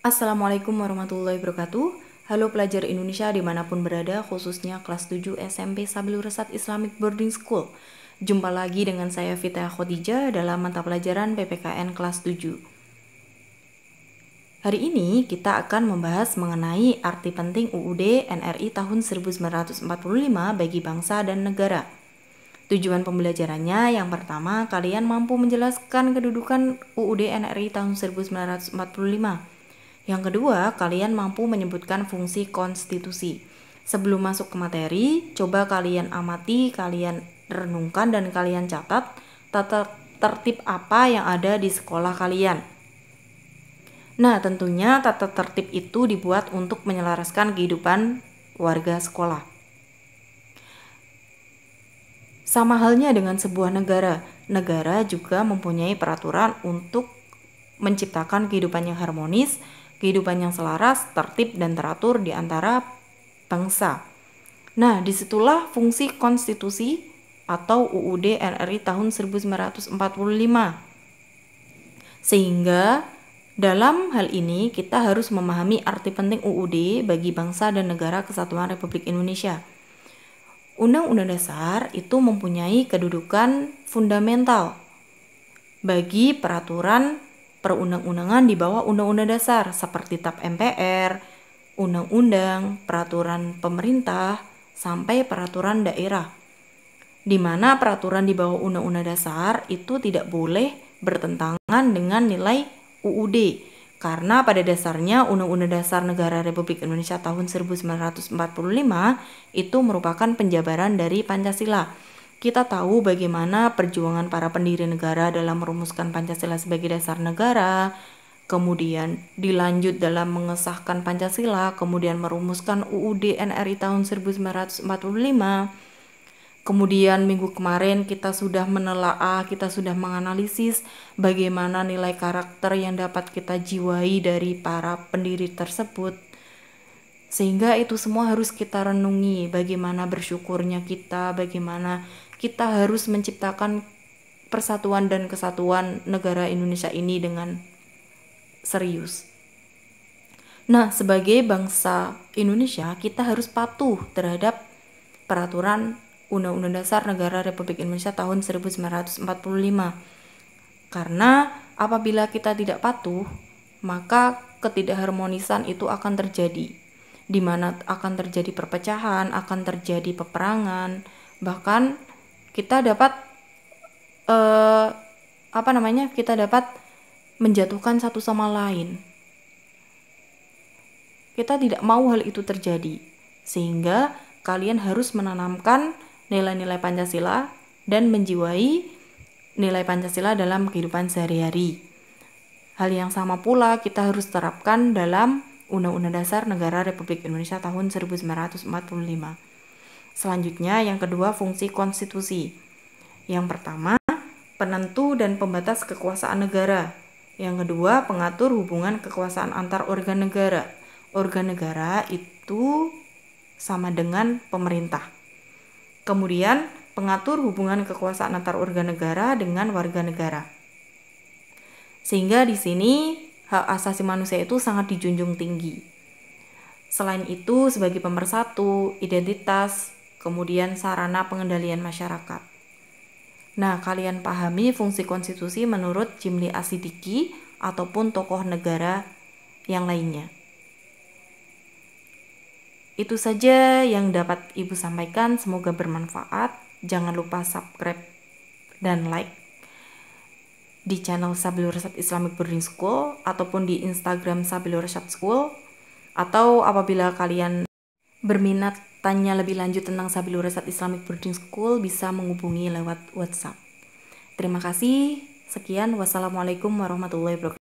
Assalamualaikum warahmatullahi wabarakatuh. Halo pelajar Indonesia dimanapun berada, khususnya kelas 7 SMP Sabilur Rasyad Islamic Boarding School. Jumpa lagi dengan saya Fitah Khadijah dalam mata pelajaran PPKN kelas 7. Hari ini kita akan membahas mengenai arti penting UUD NRI tahun 1945 bagi bangsa dan negara. Tujuan pembelajarannya yang pertama, kalian mampu menjelaskan kedudukan UUD NRI tahun 1945. Yang kedua, kalian mampu menyebutkan fungsi konstitusi. Sebelum masuk ke materi, coba kalian amati, kalian renungkan, dan kalian catat tata tertib apa yang ada di sekolah kalian. Nah, tentunya tata tertib itu dibuat untuk menyelaraskan kehidupan warga sekolah. Sama halnya dengan sebuah negara. Negara juga mempunyai peraturan untuk menciptakan kehidupan yang harmonis, kehidupan yang selaras, tertib, dan teratur di antara bangsa. Nah, disitulah fungsi konstitusi atau UUD NRI tahun 1945. Sehingga dalam hal ini kita harus memahami arti penting UUD bagi bangsa dan negara Kesatuan Republik Indonesia. Undang-Undang Dasar itu mempunyai kedudukan fundamental bagi peraturan perundang-undangan di bawah Undang-Undang Dasar seperti TAP MPR, undang-undang, peraturan pemerintah, sampai peraturan daerah. Di mana peraturan di bawah Undang-Undang Dasar itu tidak boleh bertentangan dengan nilai UUD. Karena pada dasarnya Undang-Undang Dasar Negara Republik Indonesia tahun 1945 itu merupakan penjabaran dari Pancasila. Kita tahu bagaimana perjuangan para pendiri negara dalam merumuskan Pancasila sebagai dasar negara, kemudian dilanjut dalam mengesahkan Pancasila, kemudian merumuskan UUD NRI tahun 1945. Kemudian minggu kemarin kita sudah menelaah, kita sudah menganalisis bagaimana nilai karakter yang dapat kita jiwai dari para pendiri tersebut. Sehingga itu semua harus kita renungi, bagaimana bersyukurnya kita, bagaimana kita harus menciptakan persatuan dan kesatuan negara Indonesia ini dengan serius. Nah, sebagai bangsa Indonesia, kita harus patuh terhadap peraturan Undang-Undang Dasar Negara Republik Indonesia tahun 1945. Karena apabila kita tidak patuh, maka ketidakharmonisan itu akan terjadi, di mana akan terjadi perpecahan, akan terjadi peperangan, bahkan kita dapat kita dapat menjatuhkan satu sama lain. Kita tidak mau hal itu terjadi, sehingga kalian harus menanamkan nilai-nilai Pancasila dan menjiwai nilai Pancasila dalam kehidupan sehari-hari. Hal yang sama pula kita harus terapkan dalam Undang-Undang Dasar Negara Republik Indonesia tahun 1945. Selanjutnya, yang kedua, fungsi konstitusi. Yang pertama, penentu dan pembatas kekuasaan negara. Yang kedua, pengatur hubungan kekuasaan antar organ negara. Organ negara itu sama dengan pemerintah. Kemudian, pengatur hubungan kekuasaan antar organ negara dengan warga negara. Sehingga di sini hak asasi manusia itu sangat dijunjung tinggi. Selain itu, sebagai pemersatu, identitas, kemudian sarana pengendalian masyarakat. Nah, kalian pahami fungsi konstitusi menurut Jimli Asidiki ataupun tokoh negara yang lainnya. Itu saja yang dapat Ibu sampaikan, semoga bermanfaat. Jangan lupa subscribe dan like di channel Sabilur Rasyad Islamic Boarding School ataupun di Instagram Sabilur Rasyad School. Atau apabila kalian berminat tanya lebih lanjut tentang Sabilur Rasyad Islamic Boarding School, bisa menghubungi lewat WhatsApp. Terima kasih. Sekian. Wassalamualaikum warahmatullahi wabarakatuh.